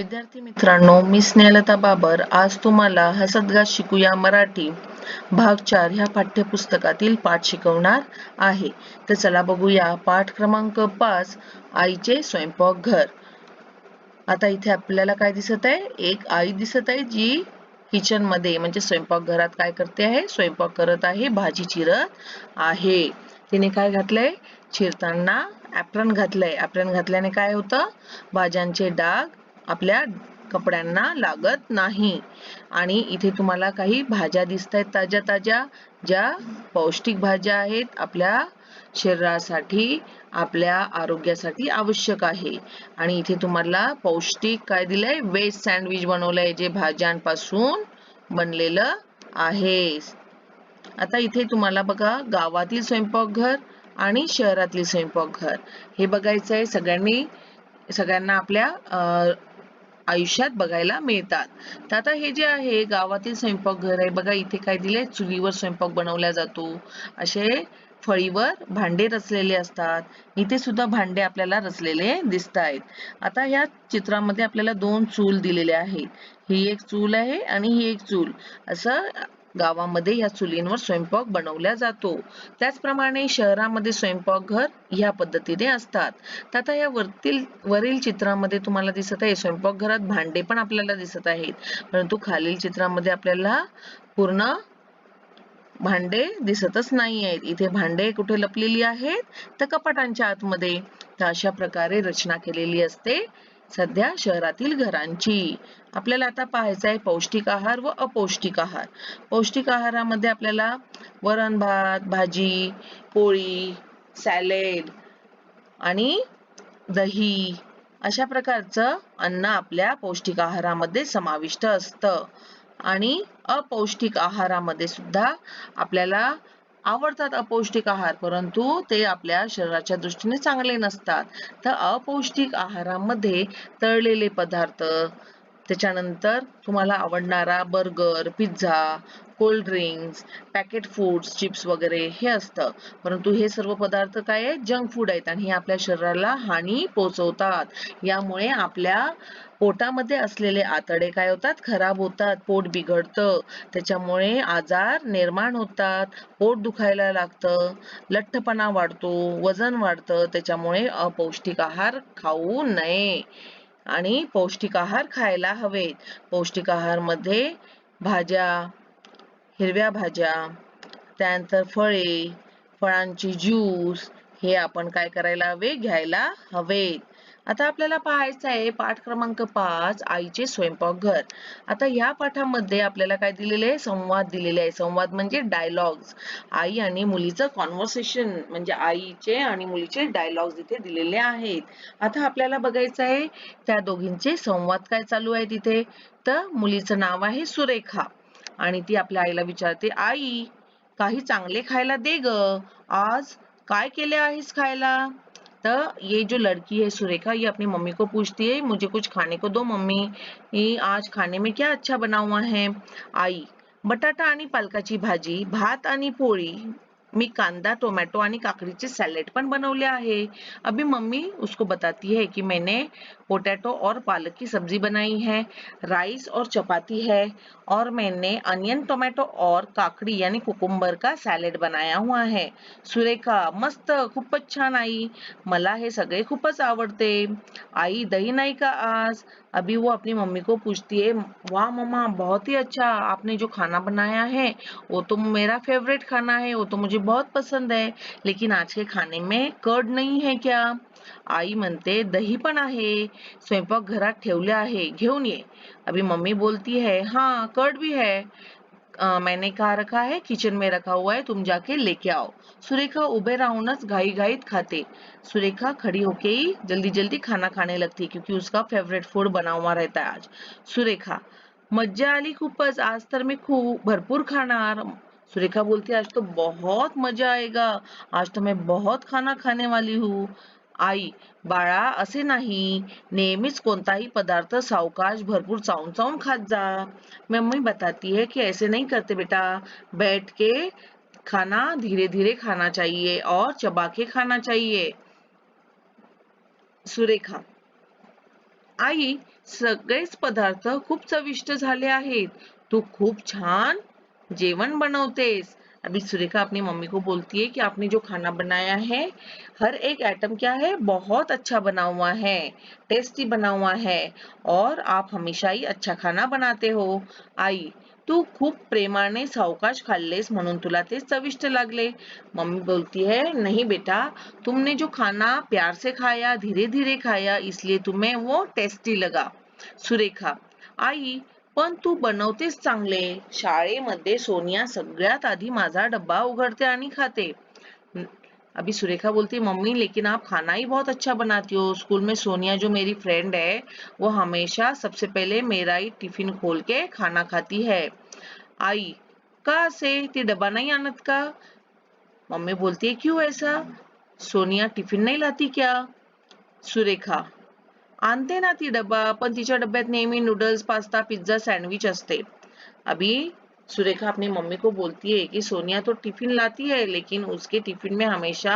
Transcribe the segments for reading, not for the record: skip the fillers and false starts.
विद्यार्थी मित्रांनो, मी स्नेहलता बाबर आज तुम्हाला हसतगात शिकूया मराठी भाग 4 ह्या पाठ्यपुस्तकातील पाठ शिकवणार आहे. तर चला बघूया पाठ क्रमांक 5 आईचे स्वयंपाकघर. आता इथे आपल्याला काय दिसत आहे? एक आई दिसत आहे जी किचन मध्ये म्हणजे स्वयंपाकघरात काय करते आहे? स्वयंपाक करत आहे, भाजी चिरत आहे. तिने काय घातलंय? चिरताना ऍप्रन घातलंय. ऍप्रन घातल्याने काय होतं? भाज्यांचे डाग आपल्या कपड्यांना लागत नाही. आणि इथे तुम्हाला काही भाज्या दिसत आहेत ताज्या ताज्या, ज्या पौष्टिक भाज्या आहेत, आपल्या शरीरासाठी, आपल्या आरोग्यासाठी आवश्यक आहे. आणि इथे तुम्हाला पौष्टिक काय दिलंय? व्हेज सँडविच बनवलंय, जे भाज्यांपासून बनलेलं आहे. आता इथे तुम्हाला बघा, गावातील स्वयंपाकघर आणि शहरातील स्वयंपाकघर हे बघायचंय. सगळ्यांना आपल्या आयुष्यात बघायला मिळतात. तर आता हे जे आहे गावातील स्वयंपाकघर आहे बघा, इथे काय दिले? चुलीवर स्वयंपाक बनवला जातो. असे फळीवर भांडे रचलेले असतात. इथे सुद्धा भांडे आपल्याला रचलेले दिसत आहेत. आता ह्या चित्रामध्ये आपल्याला दोन चूल दिलेल्या आहेत. ही एक चूल आहे आणि ही एक चूल. असं गावामध्ये या चुलींवर स्वयंपाक बनवला जातो. त्याचप्रमाणे शहरामध्ये स्वयंपाकघर ह्या पद्धतीने असतात. तर आता या वरील चित्रामध्ये तुम्हाला दिसत आहे स्वयंपाकघरात भांडे पण आपल्याला दिसत आहेत, परंतु खालील चित्रामध्ये आपल्याला पूर्ण भांडे दिसतच नाही आहेत. इथे भांडे कुठे लपलेली आहेत? तर कपाटांच्या आतमध्ये. तर अशा प्रकारे रचना केलेली असते सध्या शहरातील घरांची. आपल्याला आता पाहायचं आहे पौष्टिक आहार व अपौष्टिक आहार. पौष्टिक आहारामध्ये आपल्याला वरण भात, भाजी, पोळी, सॅलेड आणि दही अशा प्रकारचं अन्न आपल्या पौष्टिक आहारामध्ये समाविष्ट असतं. आणि अपौष्टिक आहारामध्ये सुद्धा आपल्याला आवडतात अपौष्टिक आहार, परंतु ते आपल्या शरीराच्या दृष्टीने चांगले नसतात. तर अपौष्टिक आहारामध्ये तळलेले पदार्थ, त्याच्यानंतर तुम्हाला आवडणारा burger, pizza, cold drinks, packet foods, chips वगैरे हे असतं. परंतु हे सर्व पदार्थ काय आहेत? जंक फूड आहेत आणि हे आपल्या शरीराला हानी पोहोचवतात. यामुळे आपल्या पोटामध्ये असलेले आतडे काय होतात? खराब होतात, पोट बिघडतं. त्याच्यामुळे आजार निर्माण होतात, पोट दुखायला लागतं, लठ्ठपणा वाढतो, वजन वाढतं. त्याच्यामुळे अपौष्टिक आहार खाऊ नये आणि पौष्टिक आहार खायला हवेत. पौष्टिक आहार मध्ये भाज्या, हिरव्या भाज्या, त्यानंतर फळे, फळांची ज्यूस हे आपण काय करायला हवे? घ्यायला हवेत. आता आपल्याला पाहायचं आहे पाठ क्रमांक 5 आईचे स्वयंपाकघर. आता या पाठामध्ये आपल्याला काय दिलेले आहे? संवाद दिलेले आहे. संवाद म्हणजे डायलॉग्स. आई आणि मुलीचं कॉन्व्हर्सेशन म्हणजे आईचे आणि मुलीचे डायलॉग्स इथे दिलेले आहेत. आता आपल्याला बघायचं आहे त्या दोघींचे संवाद काय चालू आहे तिथे. तर मुलीचं नाव आहे सुरेखा आणि ती आपल्या आईला विचारते, आई काही चांगले खायला दे ग, आज काय केले आहेस खायला? तो ये जो लड़की है सुरेखा, ये अपनी मम्मी को पूछती है, मुझे कुछ खाने को दो मम्मी, ये आज खाने में क्या अच्छा बना हुआ है? आई, बटाटा आणि पालकाची भाजी, भात आणि पोळी, मी कांदा, टोमॅटो आणि काकडीचे सॅलेड पण बनवले आहे. अभी मम्मी उसको बताती है कि मैंने पोटैटो और पालक की सब्जी बनाई है, राइस और चपाती है, और मैंने अनियन, टोमॅटो और काकडी यानी कुकुम्बर का सॅलेड बनाया हुआ है. सुरेखा, मस्त, खूपच छान आई, मला हे सगळे खूपच आवडते. आई, दही नहीं का आज? अभी वो अपनी मम्मी को पूछती है, वाह मम्मा, बहुत ही अच्छा आपने जो खाना बनाया है वो तो मेरा फेवरेट खाना है, वो तो मुझे बहुत पसंद है, लेकिन आज के खाने में कर्ड नहीं है क्या? आई म्हणते, दही पण आहे, स्वयंपाकघरात ठेवले आहे, घेऊन ये. अभी मम्मी बोलती है, हाँ कर्ड भी है, मैंने कहा रखा है, किचन में रखा हुआ है, तुम जाके लेके आओ. सुरेखा उभे राहूनच घाईघाईत खाते. सुरेखा खड़ी होके ही जल्दी जल्दी खाना खाने लगती क्योंकि उसका फेवरेट फूड बना हुआ रहता है आज. सुरेखा, मज्जा आली खूपच, आज तर मी खूप भरपूर खाणार. सुरेखा बोलती, आज तो बहुत मजा आएगा, आज तो मैं बहुत खाना खाने वाली हूँ. आई, बाळा असे नाही, नेहमीच कोणताही पदार्थ सावकाश भरपूर चावून चावून खात जा. मम्मी बताती है कि ऐसे नहीं करते बेटा, बैठ के खाना धीरे धीरे खाना चाहिए और चबा के खाना चाहिए. सुरेखा, आई सगळेच पदार्थ खूप चविष्ट झाले आहेत. तू खूप छान जेवण बनवतेस. अभी सुरेखा अपनी मम्मी को बोलती है कि आपने जो खाना बनाया है, हर एक आइटम क्या है, बहुत अच्छा बना हुआ है, टेस्टी बना हुआ है और आप हमेशा ही अच्छा खाना बनाते हो. आई, तू खूप प्रेमाने सावकाश खाल्लेस म्हणून तुला ते चविष्ट लागले. मम्मी बोलती है, नहीं बेटा, तुमने जो खाना प्यार से खाया, धीरे धीरे खाया, इसलिए तुम्हें वो टेस्टी लगा. सुरेखा, आई, पण तू बनवतेस चांगले. शाळेमध्ये सोनिया सगळ्यात आधी माझा डब्बा उघडते आणि खाते. अभी सुरेखा बोलती है, मम्मी लेकिन आप खाना ही बहुत अच्छा बनाती हो. स्कूल में सोनिया जो मेरी फ्रेंड है, वो हमेशा सबसे पहले मेरा ही टिफिन खोल के खाना खाती है. आई, का असे, ती डब्बा नाही आणत का? मम्मी बोलती है, क्यों ऐसा? सोनिया टिफिन नहीं लाती क्या? सुरेखा, आणते ना ती डब्बा, पण तिच्या डब्यात नेहमी नूडल्स, पास्ता, पिझ्झा, सँडविच असते. अभी सुरेखा अपनी मम्मी को बोलती है कि सोनिया तो टिफिन लाती है, लेकिन उसके टिफिन में हमेशा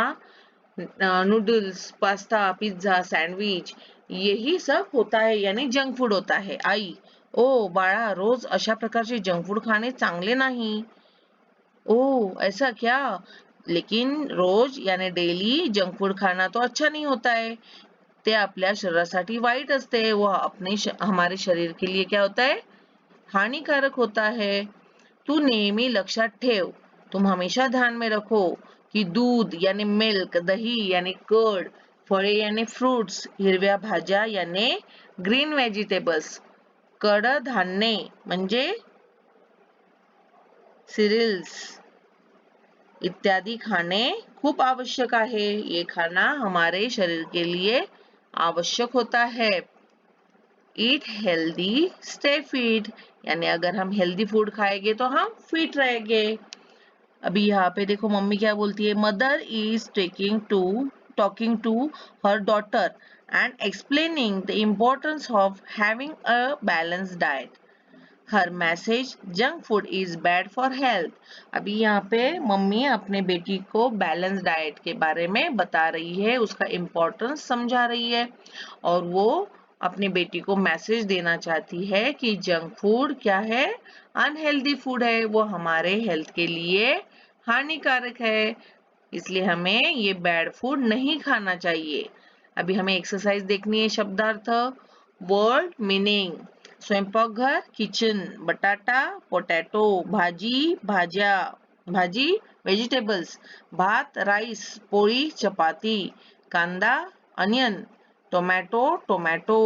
नूडल्स, पास्ता, पिझ्झा, सैंडविच यही सब होता है, यानी जंक फूड होता है. आई, ओ बाळा, रोज अशा प्रकारचे जंक फूड खाणे चांगले नाही. ओह ऐसा क्या? लेकिन रोज यानी डेली जंक फूड खाना तो अच्छा नहीं होता है. ते आपल्या शरीरासाठी वाईट असते. वो हमारे शरीर के लिए क्या होता है, हानिकारक होता है. तू नेहमी लक्षात ठेव, तुम हमेशा ध्यान में रखो की दूध यानी मिल्क, दही यानी कर्ड, फळे यानी फ्रुट्स, हिरव्या भाज्या यानी ग्रीन व्हेजिटेबल्स, कडधान्ये म्हणजे सिरियल्स इत्यादि खाने खूप आवश्यक आहे. ये खाना हमारे शरीर के लिए आवश्यक होता है. ईट हेल्दी स्टे फिट, यानी अगर हम हेल्दी फूड खाएंगे तो हम फिट रहेंगे. अभी यहाँ पे देखो मम्मी क्या बोलती है, mother is talking to her daughter and explaining the importance of having a balanced diet. Her message junk food is bad for health. अभी यहाँ पे मम्मी अपने बेटी को बैलेंस डाइट के बारे में बता रही है, उसका इम्पोर्टेंस समझा रही है और वो अपनी बेटी को मैसेज देना चाहती है कि जंक फूड क्या है, अनहेल्दी फूड है, वो हमारे हेल्थ के लिए हानिकारक है, इसलिए हमें ये बैड फूड नहीं खाना चाहिए. अभी हमें एक्सरसाइज देखनी है. शब्दार्थ, वर्ड मीनिंग, स्वयंपाकघर किचन, बटाटा पोटॅटो, भाजी भाज्या, भाजी व्हेजिटेबल्स, भात राईस, पोळी चपाती, कांदा अनियन, टोमॅटो टोमॅटो,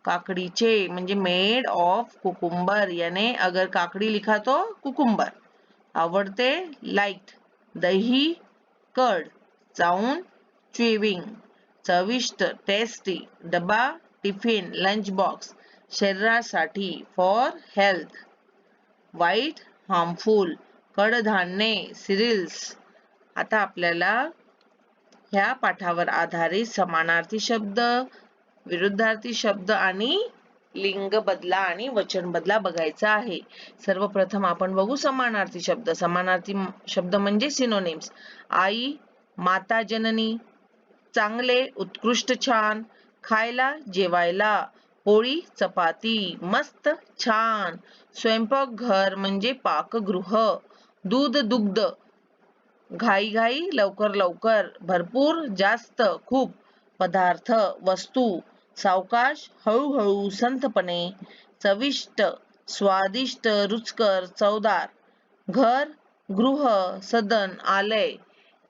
काकडीचे म्हणजे मेड ऑफ कुकुम्बर, यानी अगर काकड़ी लिखा तो कुकुम्बर. आवडते लाइट, दही कर्ड, चावून च्युइंग, चविष्ट टेस्टी, डबा टिफिन लंच बॉक्स, शरीरासाठी फॉर हेल्थ, वाईट हार्मफुल, कडधान्ये सिरियल्स. आता आपल्याला ह्या पाठावर आधारित समानार्थी शब्द, विरुद्धार्थी शब्द आणि लिंग बदला आणि वचन बदला बघायचा आहे. सर्वप्रथम आपण बघू समानार्थी शब्द. समानार्थी शब्द म्हणजे सिनोनिम्स. आई, माता जननी, चांगले, उत्कृष्ट, छान, खायला, जेवायला, पोळी, चपाती, मस्त, छान, स्वयंपाकघर म्हणजे पाकगृह, दूध, दुग्ध, घाई घाई, लवकर लवकर, भरपूर, जास्त, खूप, पदार्थ, वस्तू, सावकाश, हळूहळू, संथपणे, चविष्ट, स्वादिष्ट, रुचकर, चवदार, घर, गृह, सदन, आलय,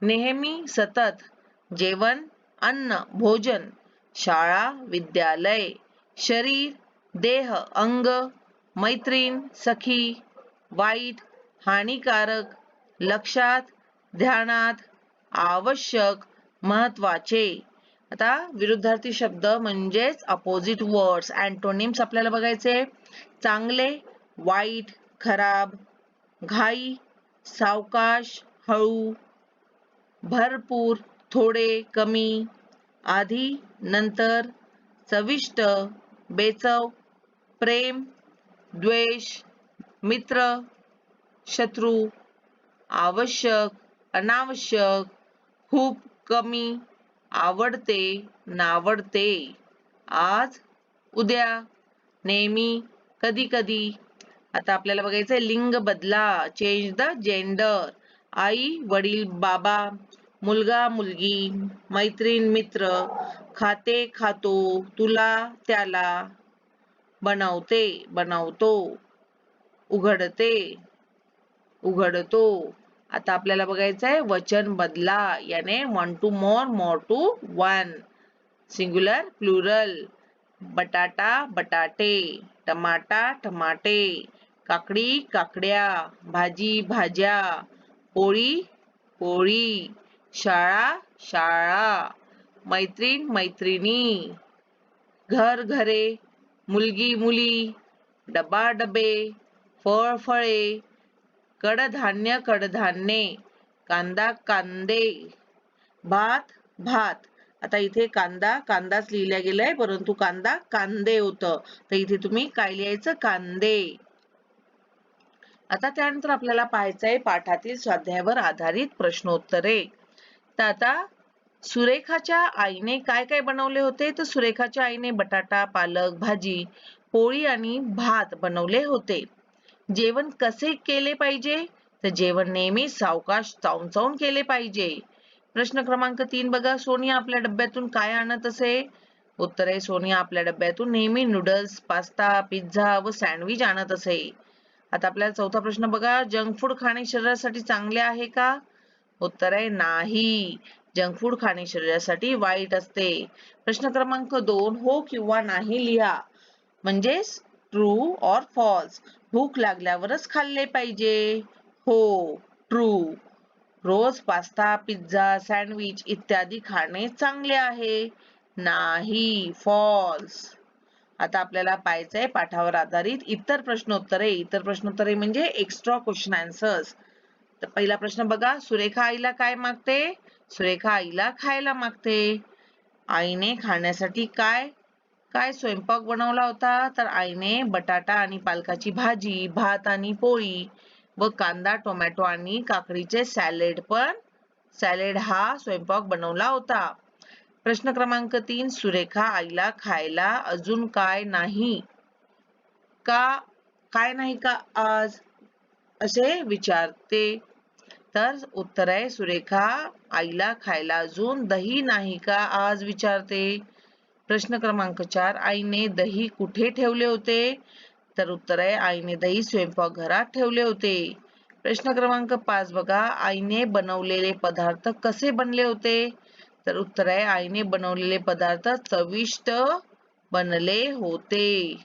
नेहमी, सतत, जेवण, अन्न, भोजन, शाळा, विद्यालय, शरीर, देह, अंग, मैत्रीण, सखी, वाईट, हानिकारक, लक्षात, ध्यानात, आवश्यक, महत्वाचे. आता विरुद्धार्थी शब्द म्हणजेच अपोजिट वर्ड्स, अँटोनिम्स आपल्याला बघायचे. चांगले, वाईट, खराब, घाई, सावकाश, हळू, भरपूर, थोडे, कमी, आधी, नंतर, चविष्ट, बेचव, प्रेम, द्वेष, मित्र, शत्रू, आवश्यक, अनावश्यक, खूप, कमी, आवडते, नावडते, आज, उद्या, नेहमी, कधी कधी. आता आपल्याला बघायचंय लिंग बदला, चेंज द जेंडर. आई वडील बाबा, मुलगा मुलगी, मैत्रीण मित्र, खाते खातो, तुला त्याला, बनवते बनवतो, उघडते उघडतो. आता आपल्याला बघायचंय वचन बदला, याने one to more, more to one. Singular plural. बटाटा बटाटे, टमाटा टमाटे, काकडी काकड्या, भाजी भाज्या, पोळी पोळी, शाळा शाळा, मैत्रीण मैत्रिणी, घर घरे, मुलगी मुली, डबा डबे, फळ फळे, कडधान्य कडधान्ये, कांदा कांदे, भात भात. आता इथे कांदा कांदाच लिहिला गेलाय, परंतु कांदा कांदे होतं, तर इथे तुम्ही काय लिहायचं, कांदे. आता त्यानंतर आपल्याला पाहायचंय पाठातील स्वाध्यायावर आधारित प्रश्नोत्तरे. तर आता सुरेखाच्या आईने काय काय बनवले होते, तर सुरेखाच्या आईने बटाटा पालक भाजी, पोळी आणि भात बनवले होते. जेवण कसे केले पाहिजे, तर जेवण नेहमी सावकाश चावून चावून केले पाहिजे. प्रश्न क्रमांक 3 बघा, सोनिया आपल्या डब्यातून काय आणत असे. उत्तर आहे, सोनिया आपल्या डब्यातून नेहमी नूडल्स, पास्ता, पिझ्झा व सँडविच आणत असे. आता आपल्याला चौथा प्रश्न बघा, जंक फूड खाणे शरीरासाठी चांगले आहे का. उत्तर आहे, नाही. जंक फूड खाणे शरीरासाठी वाईट असते. प्रश्न क्रमांक 2, हो किंवा नाही लिहा, म्हणजेच ट्रू ऑर फॉल्स. भूक लागल्यावरच खाल्ले पाहिजे. हो, ट्रू. रोज पास्ता, पिझ्झा, सँडविच इत्यादी खाणे चांगले आहे. नाही, फॉल्स. आता आपल्याला पाहायचंय पाठावर आधारित इतर प्रश्नोत्तरे. इतर प्रश्नोत्तरे म्हणजे एक्स्ट्रा क्वेश्चन आन्सर्स. तर पहिला प्रश्न बघा, सुरेखा आईला काय मागते. सुरेखा आईला खायला मागते. आईने खाण्यासाठी काय काय स्वयंपाक बनवला होता, तर आईने बटाटा आणि पालकाची भाजी, भात आणि पोळी व कांदा टोमॅटो आणि काकडीचे सॅलेड हा स्वयंपाक बनवला होता. प्रश्न क्रमांक 3, सुरेखा आईला खायला अजून काय नाही का आज, असे विचारते. तर उत्तर आहे, सुरेखा आईला खायला अजून दही नाही का आज विचारते. प्रश्न क्रमांक 4, आईने दही कुठे ठेवले होते, तर उत्तर आहे, आईने दही स्वयंपाकघरात ठेवले होते. प्रश्न क्रमांक 5 बघा, आईने बनवलेले पदार्थ कसे बनले होते, तर उत्तर आहे, आईने बनवलेले पदार्थ चविष्ट बनले होते.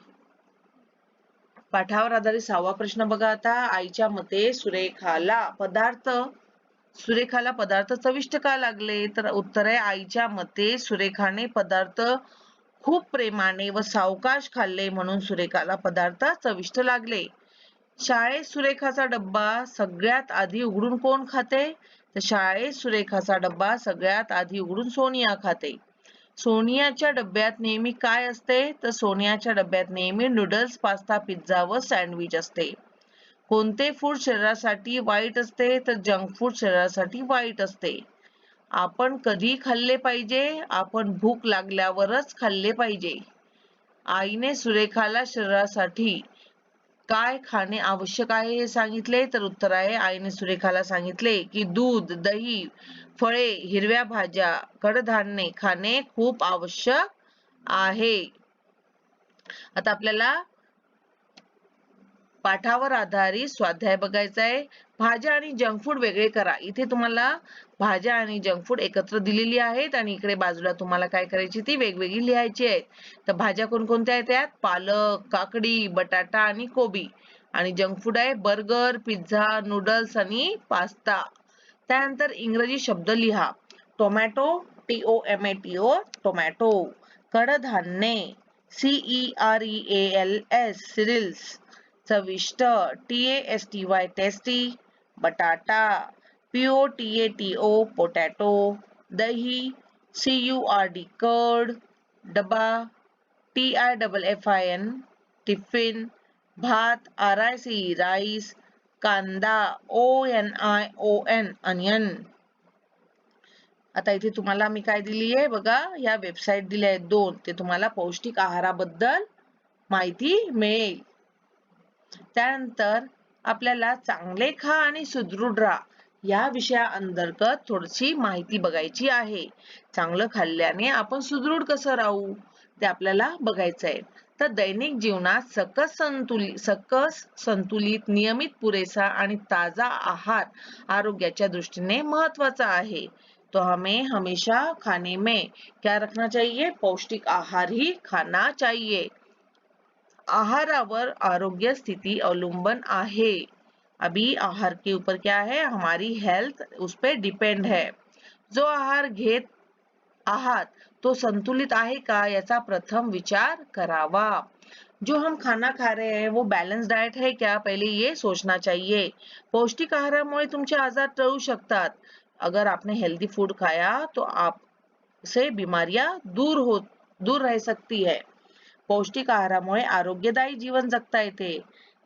पाठावर आधारित 6वा प्रश्न बघा आता, आईच्या मते सुरेखाला पदार्थ चविष्ट का लागले, तर उत्तर आहे, आईच्या मते सुरेखाने पदार्थ खूप प्रेमाने व सावकाश खाल्ले म्हणून सुरेखाला पदार्थ चविष्ट लागले. शाळेत सुरेखाचा डब्बा सगळ्यात आधी उघडून कोण खाते, तर शाळेत सुरेखाचा डब्बा सगळ्यात आधी उघडून सोनिया खाते. सोनियाच्या डब्यात नेहमी काय असते, तर सोनियाच्या डब्यात नेहमी नूडल्स, पास्ता, पिझ्झा व सँडविच असते. कोणते फूड शरीरासाठी वाईट असते, तर जंक फूड शरीरासाठी वाईट असते. आपण कधी खाल्ले पाहिजे, आपण भूक लागल्यावरच खाल्ले पाहिजे. आईने सुरेखाला शरीरासाठी काय खाणे आवश्यक आहे हे सांगितले, तर उत्तर आहे, आईने सुरेखाला सांगितले की दूध, दही, फळे, हिरव्या भाज्या, कडधान्ये खाणे खूप आवश्यक आहे. आता आपल्याला पाठावर आधारित स्वाध्याय बघायचा आहे. भाज्या आणि जंक फूड वेगळे करा. इथे तुम्हाला भाज्या आणि जंक फूड एकत्र दिलेली आहेत आणि इकडे बाजूला तुम्हाला काय करायची, ती वेगवेगळी लिहायची आहेत. तर भाज्या कोणकोणत्या आहेत, त्यात पालक, काकडी, बटाटा आणि कोबी. आणि जंक फूड आहे बर्गर, पिझ्झा, नूडल्स आणि पास्ता. त्यानंतर इंग्रजी शब्द लिहा. Tomato, TOMATO, tomato. कडधान्ये, CEREALS, सिरिल्स. चविष्ट, TASTY, टेस्टी. बटाटा, POTATO, पोटॅटो. दही, CURD, कर्ड. डबा, TIFFIN, टिफिन. भात, RICE, राईस. कांदा, ONION, अनियन. आता इथे तुम्हाला मी काय दिली आहे बघा, या वेबसाईट दिल्या आहेत 2, ते तुम्हाला पौष्टिक आहाराबद्दल माहिती मिळेल. त्यानंतर आपल्याला चांगले खा आणि सुदृढ राहा या विषयाअंतर्गत थोडीशी माहिती बघायची आहे. चांगलं खाल्ल्याने आपण सुदृढ कसं राहू ते आपल्याला बघायचं आहे. तर दैनिक जीवनात सकस संतुलित नियमित पुरेसा आणि ताजा आहार आरोग्याच्या दृष्टीने महत्वाचा आहे. तो हमें हमेशा खाने में क्या रखना चाहिए? पौष्टिक आहार ही खाना चाहिए. आहारावर आरोग्य स्थिती अवलंबन आहे. अभी आहार के ऊपर क्या है? हमारी हेल्थ उस पर डिपेंड है. जो आहार घेत आहात तो संतुलित आहे का याचा प्रथम विचार करावा. जो हम खाना खा रहे हैं वो बैलेंस डाइट है क्या? पहले ये सोचना चाहिए. पौष्टिक आहारामुळे तुमचे आजार टळू शकतात. अगर आपने हेल्दी फूड खाया तो आपसे बीमारियां दूर रह सकती है. पौष्टिक आहारामुळे आरोग्यदायी जीवन जगता येते.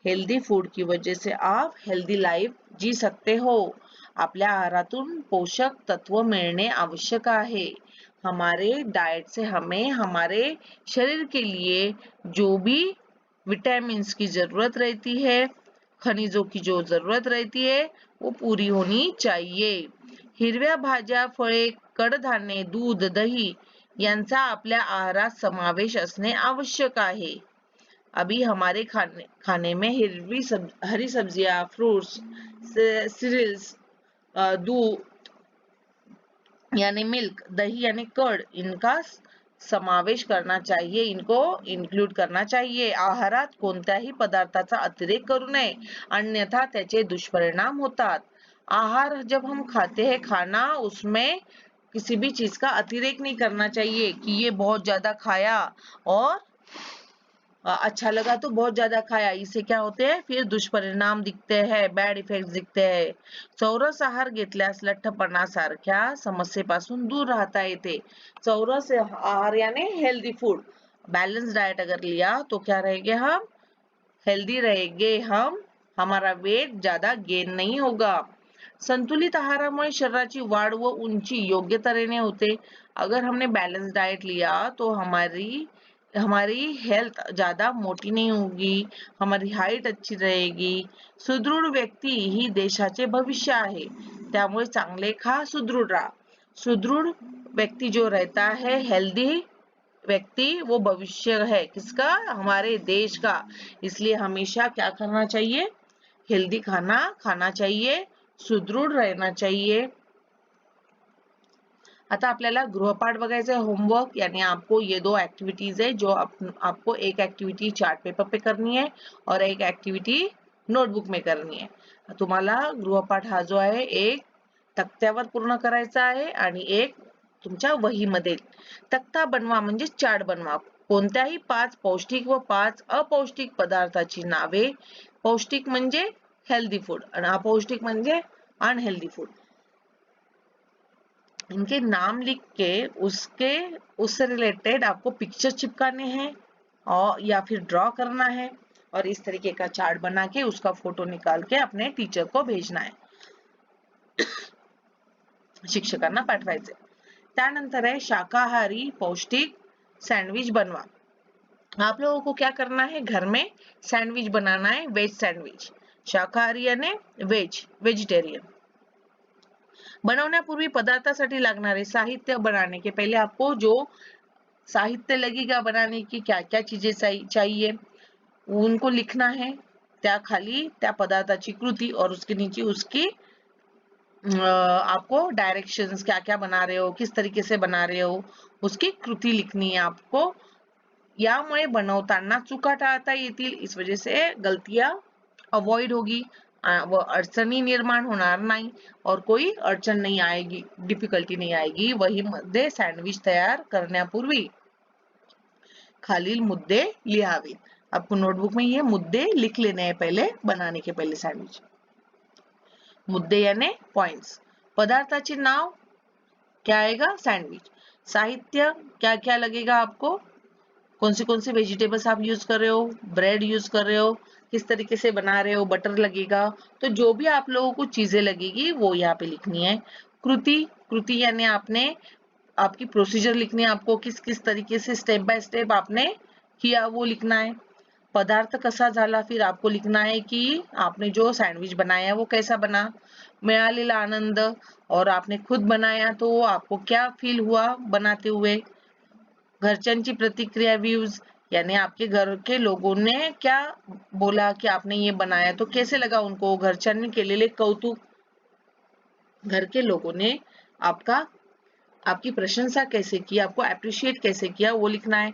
हेल्दी फूड की वजह से आप हेल्दी लाइफ जी सकते हो. आपल्या आहारातून पोषक तत्व मिळणे आवश्यक आहे. हमारे डाइट से हमें हमारे शरीर के लिए जो भी विटामिन्स की जरूरत रहती है, खनिजों की जो जरूरत रहती है वो पूरी होनी चाहिए. हिरव्या भाज्या, फळे, कडधान्ये, दूध, दही यांचा आपल्या आहारात समावेश असणे आवश्यक आहे. अभी हमारे खाने में हरी सब्जियां, फ्रूट्स, सीरियल्स, दूध यानी मिल्क, दही यानी कर्ड इनका समावेश करना चाहिए. इनको इन्क्लूड करना चाहिए. आहारात कोणत्याही पदार्थाचा अतिरेक करू नये, अन्यथा त्याचे दुष्परिणाम होतात. आहार जब हम खाते हैं, खाना उसमें किसी भी चीज का अतिरेक नहीं करना चाहिए कि ये बहुत ज्यादा खाया और अच्छा लगा तो बहुत ज्यादा खाया. इससे क्या होते हैं? फिर दुष्परिणाम दिखते हैं, बॅड इफेक्ट दिखते हैं. चौरस आहार घेतल्यास लठ्ठपणासारख्या समस्येपासून दूर राहता येते. चौरस आहार यानी हेल्दी फूड. बैलेंस डाइट अगर लिया तो क्या रहेंगे हम? हेल्दी रहेंगे हम. हमारा वेट ज्यादा गेन नहीं होगा. संतुलित आहारामुळे शरीराची वाढ व उंची योग्य तऱ्हेने होते. अगर हमने बैलेंस डाइट लिया तो हमारी हेल्थ ज्यादा मोटी नहीं होगी, हमारी हाइट अच्छी रहेगी. सुदृढ व्यक्ती ही देशाचे भविष्य आहे. त्यामुळे चांगले खा, सुदृढ राहा. सुदृढ व्यक्ति जो रहता है, हेल्दी व्यक्ति, वो भविष्य है किसका? हमारे देश का. इसलिए हमेशा क्या करना चाहिए? हेल्दी खाना खाना चाहिए, सुदृढ रहना चाहिए. आता आपल्याला गृहपाठ बघायचा है, होमवर्क. यानी आपको ये दो एक्टिविटीज है जो आपको एक एक्टिविटी चार्ट पेपर पे करनी है और एक एक्टिविटी नोटबुक में करनी है. तुम्हाला गृहपाठ हा जो आहे एक तक्त्यावर पूर्ण करायचा आहे आणि एक तुमच्या वहीमध्ये. तक्ता बनवा म्हणजे चार्ट बनवा. कोणत्याही 5 पौष्टिक व 5 अपौष्टिक पदार्थाची नावे. पौष्टिक म्हणजे हेल्दी फूड आणि अपौष्टिक म्हणजे अनहेल्दी फूड. इनके नाम लिख के उससे रिलेटेड आपको पिक्चर चिपकाने हैं और या फिर ड्रॉ करना है और इस तरीके का चार्ट बना के उसका फोटो निकाल के अपने टीचर को भेजना है. शिक्षकांना पाठवायचे. त्यानंतर है शाकाहारी पौष्टिक सैंडविच बनवा. आप लोगों को क्या करना है? घर में सैंडविच बनाना है, वेज सैंडविच. शाकाहारी यानी वेजिटेरियन. बनवण्यापूर्वी पदार्थासाठी लागणारे साहित्य. बनाने के पहले आपको जो साहित्य लगेगा बनाने की, क्या क्या चीजें चाहिए उनको लिखना है. त्या खाली त्या पदार्थाची कृती और उसके नीचे उसकी आपको डायरेक्शंस, क्या क्या बना रहे हो, किस तरीके से बना रहे हो, उसकी कृती लिखनी है आपको. यामुळे बनवताना चुका टाळता येतील. इस वजह से गलतियां अवॉइड होगी व अडचणी निर्माण होणार नाही और कोई अडचण नहीं आएगी, डिफिकल्टी नहीं आएगी. वही मध्ये सैंडविच तयार करण्यापूर्वी खालील मुद्दे लिहावेत. आपको नोटबुक में ये मुद्दे लिख लेने हैं पहले, बनाने के पहले सैंडविच. मुद्दे यानी पॉइंट्स. पदार्थाचे नाव क्या आएगा? सैंडविच. साहित्य क्या क्या लगेगा आपको? कौन से वेजिटेबल्स आप यूज कर रहे हो, ब्रेड यूज कर रहे हो, किस तरीके से बना रहे हो, बटर लगेगा. तो जो भी आप लोगों को चीजें लगेगी वो यहाँ पे लिखनी है. कृति यानी आपकी प्रोसीजर लिखनी है. आपको किस किस तरीके से स्टेप बाय स्टेप आपने किया वो लिखना है. पदार्थ कसा झाला, फिर आपको लिखना है कि आपने जो सँडविच बनाया वो कैसा बना, मिळालेला आनंद, और आपने खुद बनाया तो आपको क्या फील हुआ बनाते हुए, घरच्यांची प्रतिक्रिया व्यूज, यानी आपके घर के लोगों ने क्या बोला कि आपने ये बनाया तो कैसे लगा उनको, घरच्यांनी केलेले कौतुक, घर के लोगों ने आपका आपकी प्रशंसा कैसे की, आपको ॲप्रिशिएट कैसे किया वो लिखना है.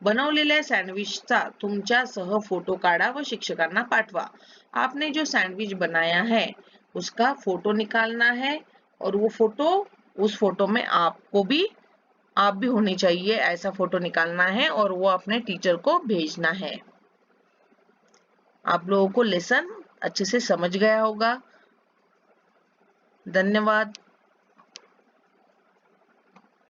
बनवलेल्या सँडविचचा तुमच्यासह फोटो काढा व शिक्षकांना पाठवा. आपने जो सैंडविच बनाया है उसका फोटो निकालना है और वो फोटो, उस फोटो में आप भी होने चाहिए, ऐसा फोटो निकालना है और वो अपने टीचर को भेजना है. आप लोगों को लेसन अच्छे से समझ गया होगा. धन्यवाद.